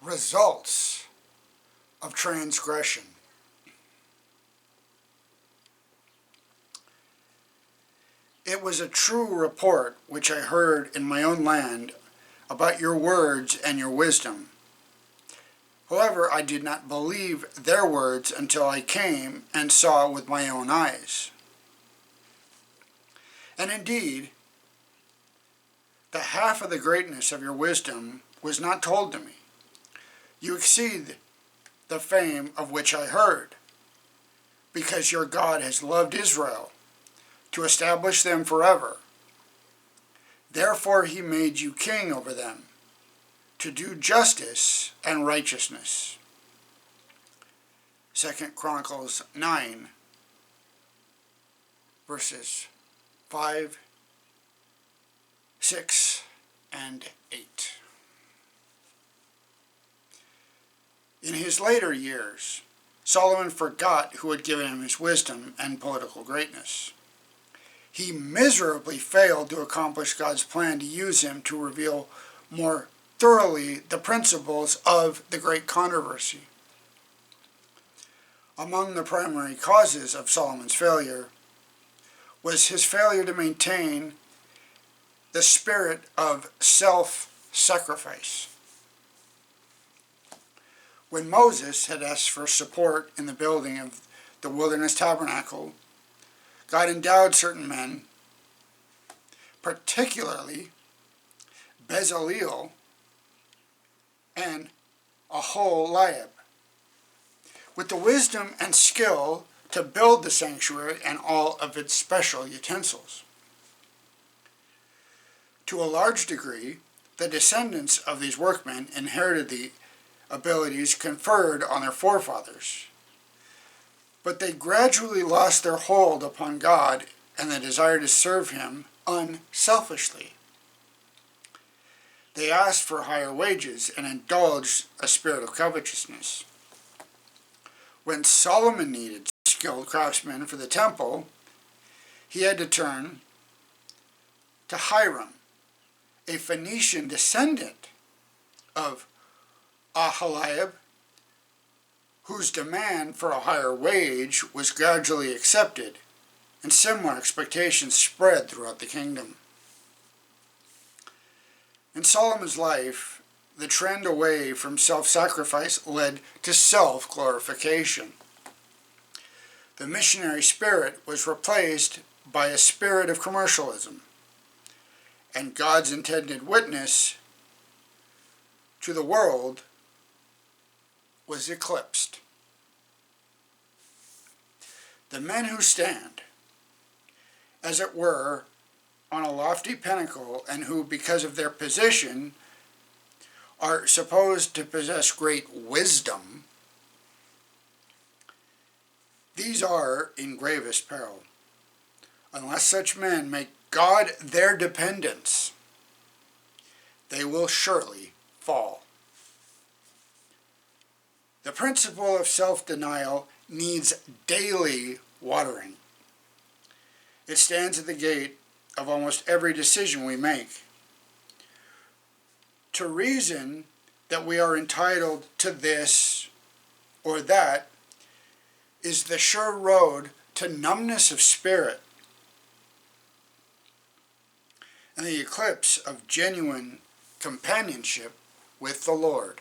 results of transgression. It was a true report which I heard in my own land about your words and your wisdom. However, I did not believe their words until I came and saw with my own eyes. And indeed, the half of the greatness of your wisdom was not told to me. You exceed the fame of which I heard, because your God has loved Israel, to establish them forever. Therefore he made you king over them, to do justice and righteousness. 2 Chronicles 9, verses 5, 6, and 8. In his later years, Solomon forgot who had given him his wisdom and political greatness. He miserably failed to accomplish God's plan to use him to reveal more thoroughly the principles of the great controversy. Among the primary causes of Solomon's failure was his failure to maintain the spirit of self-sacrifice. When Moses had asked for support in the building of the wilderness tabernacle, God endowed certain men, particularly Bezaleel and Aholiab, with the wisdom and skill to build the sanctuary and all of its special utensils. To a large degree, the descendants of these workmen inherited the abilities conferred on their forefathers, but they gradually lost their hold upon God and the desire to serve him unselfishly. They asked for higher wages and indulged a spirit of covetousness. When Solomon needed skilled craftsmen for the temple, he had to turn to Hiram, a Phoenician descendant of Aholiab, whose demand for a higher wage was gradually accepted, and similar expectations spread throughout the kingdom. In Solomon's life, the trend away from self-sacrifice led to self-glorification. The missionary spirit was replaced by a spirit of commercialism, and God's intended witness to the world was eclipsed. The men who stand, as it were, on a lofty pinnacle, and who, because of their position, are supposed to possess great wisdom, these are in gravest peril. Unless such men make God their dependence, they will surely fall. The principle of self-denial needs daily watering. It stands at the gate of almost every decision we make. To reason that we are entitled to this or that is the sure road to numbness of spirit and the eclipse of genuine companionship with the Lord.